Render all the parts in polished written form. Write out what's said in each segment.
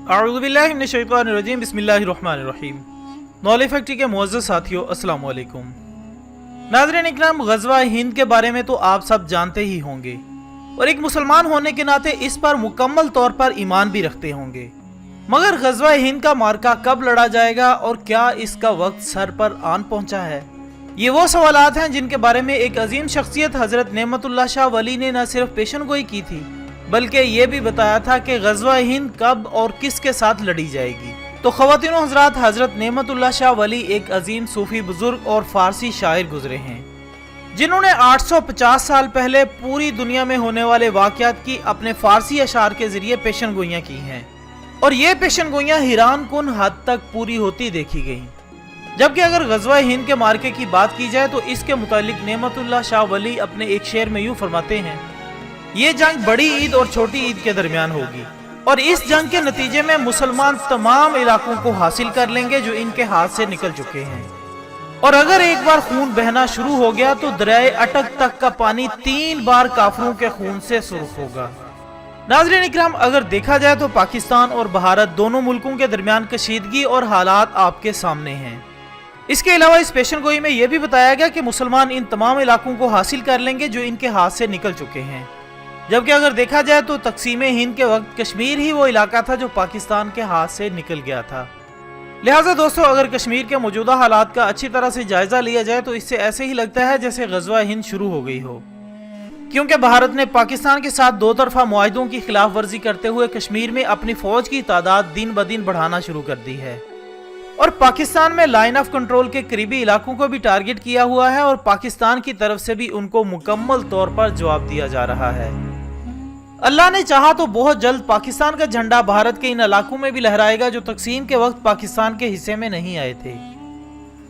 अऊज़ु बिल्लाहि मिनश शैतानिर रजीम बिस्मिल्लाहिर रहमानिर रहीम। Knowledge factory के मुअज़्ज़ज़ साथियों, अस्सलाम वालेकुम। नाज़रीन इकराम, ग़ज़वा हिंद के बारे में तो आप सब जानते ही होंगे और एक मुसलमान होने के नाते इस पर मुकम्मल तौर पर ईमान भी रखते होंगे। मगर ग़ज़वा हिंद का मार्का कब लड़ा जाएगा और क्या इसका वक्त सर पर आन पहुंचा है? ये वो सवालात हैं जिनके बारे में एक अजीम शख्सियत हज़रत नेमतुल्लाह शाह वली ने न सिर्फ पेशनगोई की थी बल्कि ये भी बताया था कि ग़ज़वा हिंद कब और किसके साथ लड़ी जाएगी। तो ख़वातीन व हज़रात, हज़रत नेमतुल्लाह शाह वली एक अजीम सूफ़ी बुज़ुर्ग और फ़ारसी शायर गुज़रे हैं जिन्होंने 850 साल पहले पूरी दुनिया में होने वाले वाक़यात की अपने फ़ारसी अशार के ज़रिए पेशनगोइयाँ की हैं और ये पेशनगोइयाँ हैरान कुन हद तक पूरी होती देखी गईं। जबकि अगर ग़ज़वा हिंद के मार्के की बात की जाए तो इसके मुतालिक नेमतुल्लाह शाह वली अपने एक शेर में यूँ फरमाते हैं, ये जंग बड़ी ईद और छोटी ईद के दरमियान होगी और इस जंग के नतीजे में मुसलमान तमाम इलाकों को हासिल कर लेंगे जो इनके हाथ से निकल चुके हैं। और अगर एक बार खून बहना शुरू हो गया तो दरियाए अटक तक का पानी 3 बार काफिरों के खून से सुर्ख होगा। नाज़रीन इकराम, अगर देखा जाए तो पाकिस्तान और भारत दोनों मुल्कों के दरमियान कशीदगी और हालात आपके सामने हैं। इसके अलावा इस पेशनगोई में यह भी बताया गया कि मुसलमान इन तमाम इलाकों को हासिल कर लेंगे जो इनके हाथ से निकल चुके हैं। जबकि अगर देखा जाए तो तकसीम हिंद के वक्त कश्मीर ही वो इलाका था जो पाकिस्तान के हाथ से निकल गया था। लिहाजा दोस्तों, अगर कश्मीर के मौजूदा हालात का अच्छी तरह से जायजा लिया जाए तो इससे ऐसे ही लगता है जैसे ग़ज़वा हिंद शुरू हो गई हो, क्योंकि भारत ने पाकिस्तान के साथ दो तरफा मुआहिदों की खिलाफ वर्जी करते हुए कश्मीर में अपनी फौज की तादाद दिन ब दिन बढ़ाना शुरू कर दी है और पाकिस्तान में लाइन ऑफ कंट्रोल के करीबी इलाकों को भी टारगेट किया हुआ है और पाकिस्तान की तरफ से भी उनको मुकम्मल तौर पर जवाब दिया जा रहा है। अल्लाह ने चाहा तो बहुत जल्द पाकिस्तान का झंडा भारत के इन इलाकों में भी लहराएगा जो तकसीम के वक्त पाकिस्तान के हिस्से में नहीं आए थे।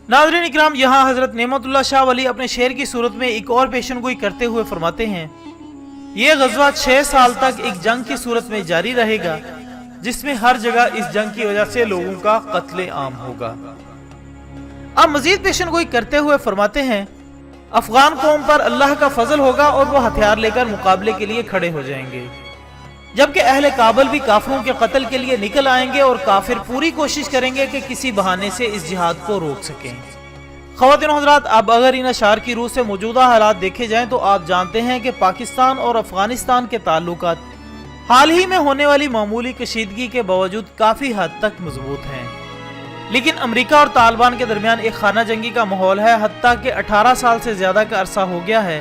नाज़रीन इकराम, यहाँ हज़रत नेमतुल्लाह शाह वली अपने शेर की सूरत में एक और पेशनगोई करते हुए फरमाते हैं, ये ग़ज़वा 6 साल तक एक जंग की सूरत में जारी रहेगा जिसमें हर जगह इस जंग की वजह से लोगों का कत्ले आम होगा। अब मजीद पेशनगोई करते हुए फरमाते हैं, अफगान कौम पर अल्लाह का फजल होगा और वो हथियार लेकर मुकाबले के लिए खड़े हो जाएंगे, जबकि अहले काबल भी काफिरों के कत्ल के लिए निकल आएंगे और काफिर पूरी कोशिश करेंगे कि किसी बहाने से इस जिहाद को रोक सकें। ख़वातीन व हज़रात, अब अगर इन अशार की रूह से मौजूदा हालात देखे जाएं तो आप जानते हैं कि पाकिस्तान और अफगानिस्तान के ताल्लुकात हाल ही में होने वाली मामूली कशीदगी के बावजूद काफी हद तक मजबूत हैं, लेकिन अमेरिका और तालिबान के दरमियान एक खाना जंगी का माहौल है। हत्ता कि 18 साल से ज्यादा का अरसा हो गया है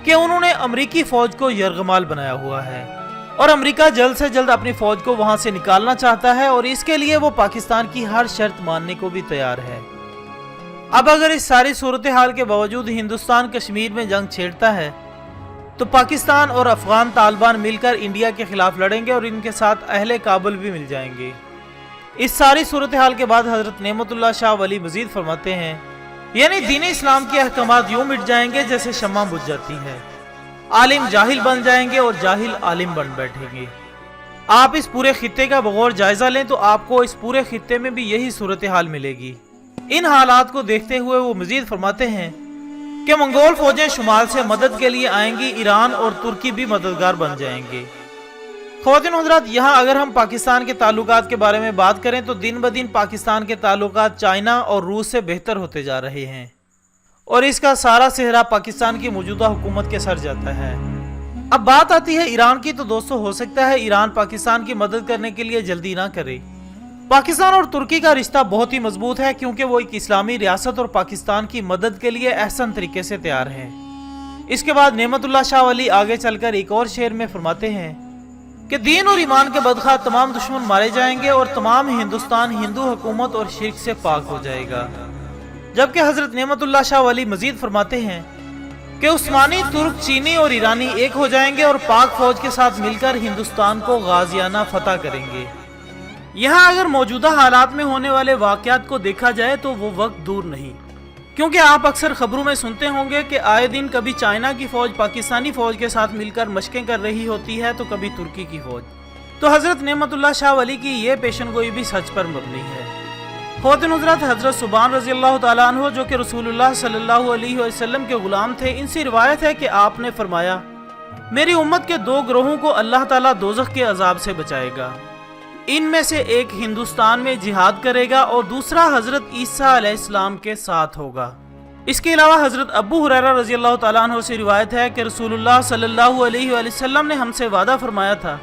कि उन्होंने अमेरिकी फौज को यरगमाल बनाया हुआ है और अमेरिका जल्द से जल्द अपनी फौज को वहां से निकालना चाहता है और इसके लिए वो पाकिस्तान की हर शर्त मानने को भी तैयार है। अब अगर इस सारी सूरत हाल के बावजूद हिंदुस्तान कश्मीर में जंग छेड़ता है तो पाकिस्तान और अफगान तालिबान मिलकर इंडिया के खिलाफ लड़ेंगे और इनके साथ अहले काबुल भी मिल जाएंगे। इस सारी सूरत हाल के बाद हज़रत नेमतुल्लाह शाह वली मजीद फरमाते हैं, यानी दीन इस्लाम के अहकामात यूं मिट जाएंगे जैसे शम्मा बुझ जाती है, आलिम जाहिल बन जाएंगे और जाहिल आलिम बन बैठेंगे। आप इस पूरे खित्ते का बगौर जायजा लें तो आपको इस पूरे खित्ते में भी यही सूरत हाल मिलेगी। इन हालात को देखते हुए वो मजीद फरमाते हैं कि मंगोल फौजें शुमाल से मदद के लिए आएंगी, ईरान और तुर्की भी मददगार बन जाएंगे। ख़वातीन हज़रात, यहाँ अगर हम पाकिस्तान के ताल्लुकात के बारे में बात करें तो दिन ब दिन पाकिस्तान के ताल्लुकात चाइना और रूस से बेहतर होते जा रहे हैं और इसका सारा सेहरा पाकिस्तान की मौजूदा हुकूमत के सर जाता है। अब बात आती है ईरान की, तो दोस्तों हो सकता है ईरान पाकिस्तान की मदद करने के लिए जल्दी ना करे। पाकिस्तान और तुर्की का रिश्ता बहुत ही मजबूत है क्योंकि वो एक इस्लामी रियासत और पाकिस्तान की मदद के लिए अहसन तरीके से तैयार है। इसके बाद नेमतुल्लाह शाह वली आगे चलकर एक और शेर में फरमाते हैं कि दीन और ईमान के बदखा तमाम दुश्मन मारे जाएंगे और तमाम हिंदुस्तान हिंदू हुकूमत और शिर्क से पाक हो जाएगा। जबकि हजरत नेमतुल्लाह शाह वली मजीद फरमाते हैं कि उस्मानी, तुर्क, चीनी और ईरानी एक हो जाएंगे और पाक फौज के साथ मिलकर हिंदुस्तान को गाजियाना फतह करेंगे। यहाँ अगर मौजूदा हालात में होने वाले वाक़यात को देखा जाए तो वो वक्त दूर नहीं, क्योंकि आप अक्सर खबरों में सुनते होंगे कि आए दिन कभी चाइना की फौज पाकिस्तानी फौज के साथ मिलकर मशकें कर रही होती है तो कभी तुर्की की फौज। तो हज़रत नेमतुल्लाह शाह वली की ये पेशनगोई भी सच पर मबनी है। ख़वातीन हज़रात, हज़रत सुबान रज़ी अल्लाह तआला अन्हु जो कि रसूलुल्लाह सल्लल्लाहु अलैहि वसल्लम के ग़ुलाम थे, इनसे रिवायत है कि आपने फरमाया, मेरी उम्मत के 2 ग्रोहों को अल्लाह ताला दोज़ख के अजाब से बचाएगा। ان میں سے ایک ہندوستان میں جہاد کرے گا اور دوسرا حضرت عیسیٰ علیہ السلام کے ساتھ ہوگا۔ اس کے علاوہ حضرت ابو ہریرہ رضی اللہ تعالیٰ عنہ سے روایت ہے کہ رسول اللہ صلی اللہ علیہ وآلہ وسلم نے ہم سے وعدہ فرمایا تھا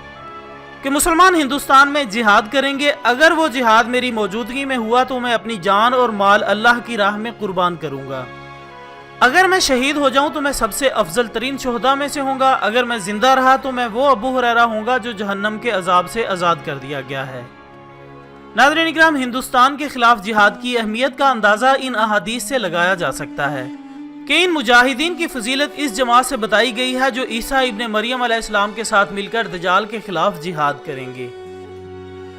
کہ مسلمان ہندوستان میں جہاد کریں گے، اگر وہ جہاد میری موجودگی میں ہوا تو میں اپنی جان اور مال اللہ کی راہ میں قربان کروں گا۔ اگر میں شہید ہو جاؤں تو میں سب سے افضل ترین شہداء میں سے ہوں گا، اگر میں زندہ رہا تو میں وہ ابو ہریرہ ہوں گا جو جہنم کے عذاب سے آزاد کر دیا گیا ہے۔ ناظرین اکرام، ہندوستان کے خلاف جہاد کی اہمیت کا اندازہ ان احادیث سے لگایا جا سکتا ہے کہ ان مجاہدین کی فضیلت اس جماعت سے بتائی گئی ہے جو عیسیٰ ابن مریم علیہ السلام کے ساتھ مل کر دجال کے خلاف جہاد کریں گے۔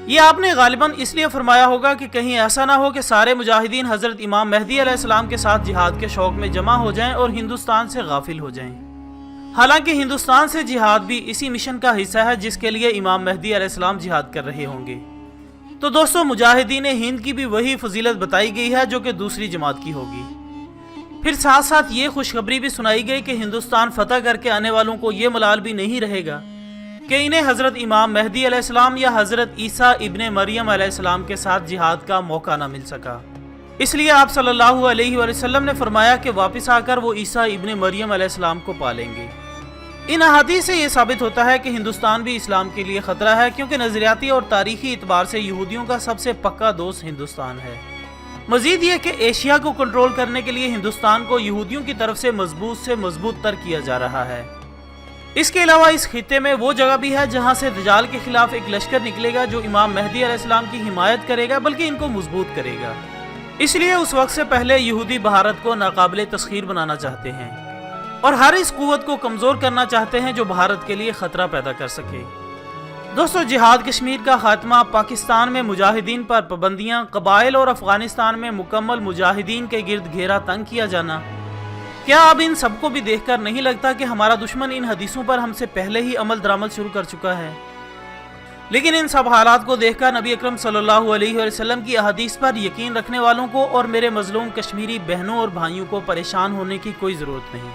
یہ آپ نے غالباً اس لیے فرمایا ہوگا کہ کہیں ایسا نہ ہو کہ سارے مجاہدین حضرت امام مہدی علیہ السلام کے ساتھ جہاد کے شوق میں جمع ہو جائیں اور ہندوستان سے غافل ہو جائیں۔ حالانکہ ہندوستان سے جہاد بھی اسی مشن کا حصہ ہے جس کے لیے امام مہدی علیہ السلام جہاد کر رہے ہوں گے۔ تو دوستو، مجاہدین ہند کی بھی وہی فضیلت بتائی گئی ہے جو کہ دوسری جماعت کی ہوگی۔ پھر ساتھ ساتھ یہ خوشخبری بھی سنائی گئی کہ ہندوستان فتح کر کے آنے والوں کو یہ ملال بھی نہیں رہے گا کہ انہیں حضرت امام مہدی علیہ السلام یا حضرت عیسیٰ ابن مریم علیہ السلام کے ساتھ جہاد کا موقع نہ مل سکا۔ اس لیے آپ صلی اللہ علیہ وآلہ وسلم نے فرمایا کہ واپس آ کر وہ عیسیٰ ابن مریم علیہ السلام کو پالیں گے۔ ان احادیث سے یہ ثابت ہوتا ہے کہ ہندوستان بھی اسلام کے لیے خطرہ ہے، کیونکہ نظریاتی اور تاریخی اعتبار سے یہودیوں کا سب سے پکا دوست ہندوستان ہے۔ مزید یہ کہ ایشیا کو کنٹرول کرنے کے لیے ہندوستان کو یہودیوں کی طرف سے مضبوط تر کیا جا رہا ہے۔ اس کے علاوہ اس خطے میں وہ جگہ بھی ہے جہاں سے دجال کے خلاف ایک لشکر نکلے گا جو امام مہدی علیہ السلام کی حمایت کرے گا، بلکہ ان کو مضبوط کرے گا۔ اس لیے اس وقت سے پہلے یہودی بھارت کو ناقابل تسخیر بنانا چاہتے ہیں اور ہر اس قوت کو کمزور کرنا چاہتے ہیں جو بھارت کے لیے خطرہ پیدا کر سکے۔ دوستو، جہاد کشمیر کا خاتمہ، پاکستان میں مجاہدین پر پابندیاں، قبائل اور افغانستان میں مکمل مجاہدین کے گرد گھیرا تنگ کیا جانا، کیا اب ان سب کو بھی دیکھ کر نہیں لگتا کہ ہمارا دشمن ان حدیثوں پر ہم سے پہلے ہی عمل درآمد شروع کر چکا ہے؟ لیکن ان سب حالات کو دیکھ کر نبی اکرم صلی اللہ علیہ وآلہ وسلم کی احادیث پر یقین رکھنے والوں کو اور میرے مظلوم کشمیری بہنوں اور بھائیوں کو پریشان ہونے کی کوئی ضرورت نہیں۔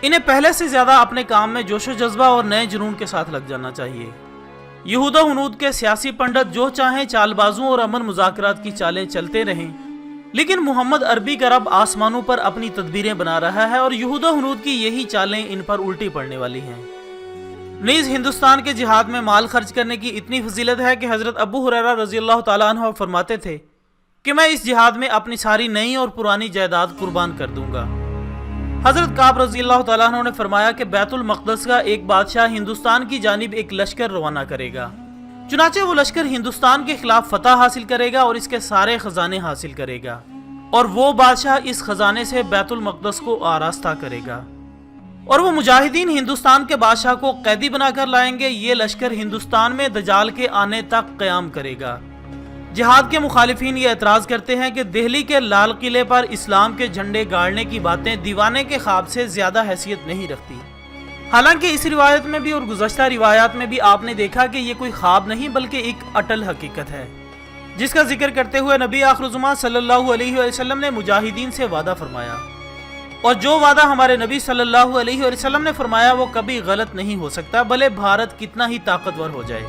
انہیں پہلے سے زیادہ اپنے کام میں جوش و جذبہ اور نئے جنون کے ساتھ لگ جانا چاہیے۔ یہود و ہنود کے سیاسی پنڈت جو چاہیں چال بازوں اور امن مذاکرات کی چالیں چلتے رہیں، لیکن محمد عربی کا رب آسمانوں پر اپنی تدبیریں بنا رہا ہے اور یہود و ہنود کی یہی چالیں ان پر الٹی پڑنے والی ہیں۔ نیز ہندوستان کے جہاد میں مال خرچ کرنے کی اتنی فضیلت ہے کہ حضرت ابو ہریرہ رضی اللہ تعالیٰ عنہ فرماتے تھے کہ میں اس جہاد میں اپنی ساری نئی اور پرانی جائیداد قربان کر دوں گا۔ حضرت کعب رضی اللہ تعالیٰ عنہ نے فرمایا کہ بیت المقدس کا ایک بادشاہ ہندوستان کی جانب ایک لشکر روانہ کرے گا، چنانچہ وہ لشکر ہندوستان کے خلاف فتح حاصل کرے گا اور اس کے سارے خزانے حاصل کرے گا، اور وہ بادشاہ اس خزانے سے بیت المقدس کو آراستہ کرے گا، اور وہ مجاہدین ہندوستان کے بادشاہ کو قیدی بنا کر لائیں گے۔ یہ لشکر ہندوستان میں دجال کے آنے تک قیام کرے گا۔ جہاد کے مخالفین یہ اعتراض کرتے ہیں کہ دہلی کے لال قلعے پر اسلام کے جھنڈے گاڑنے کی باتیں دیوانے کے خواب سے زیادہ حیثیت نہیں رکھتی۔ حالانکہ اس روایت میں بھی اور گزشتہ روایات میں بھی آپ نے دیکھا کہ یہ کوئی خواب نہیں بلکہ ایک اٹل حقیقت ہے، جس کا ذکر کرتے ہوئے نبی آخر الزمان صلی اللہ علیہ وآلہ وسلم نے مجاہدین سے وعدہ فرمایا، اور جو وعدہ ہمارے نبی صلی اللہ علیہ وآلہ وسلم نے فرمایا وہ کبھی غلط نہیں ہو سکتا، بھلے بھارت کتنا ہی طاقتور ہو جائے،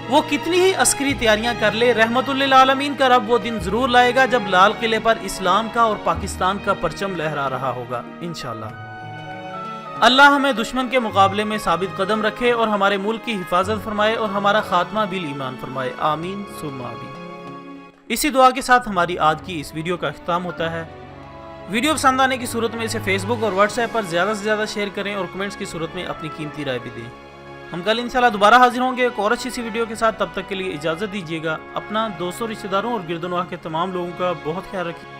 وہ کتنی ہی عسکری تیاریاں کر لے، رحمت للعالمین کا رب وہ دن ضرور لائے گا جب لال قلعے پر اسلام کا اور پاکستان کا پرچم لہرا رہا ہوگا انشاءاللہ۔ اللہ ہمیں دشمن کے مقابلے میں ثابت قدم رکھے اور ہمارے ملک کی حفاظت فرمائے اور ہمارا خاتمہ بالایمان فرمائے، آمین ثم آمین۔ اسی دعا کے ساتھ ہماری آج کی اس ویڈیو کا اختتام ہوتا ہے۔ ویڈیو پسند آنے کی صورت میں اسے فیس بک اور واٹس ایپ پر زیادہ سے زیادہ شیئر کریں اور کمنٹس کی صورت میں اپنی قیمتی رائے بھی دیں۔ ہم کل انشاءاللہ دوبارہ حاضر ہوں گے ایک اور اچھی سی ویڈیو کے ساتھ، تب تک کے لیے اجازت دیجیے گا۔ اپنا، دوستوں، رشتہ داروں اور گرد و نواح کے تمام لوگوں کا بہت خیال رکھیے۔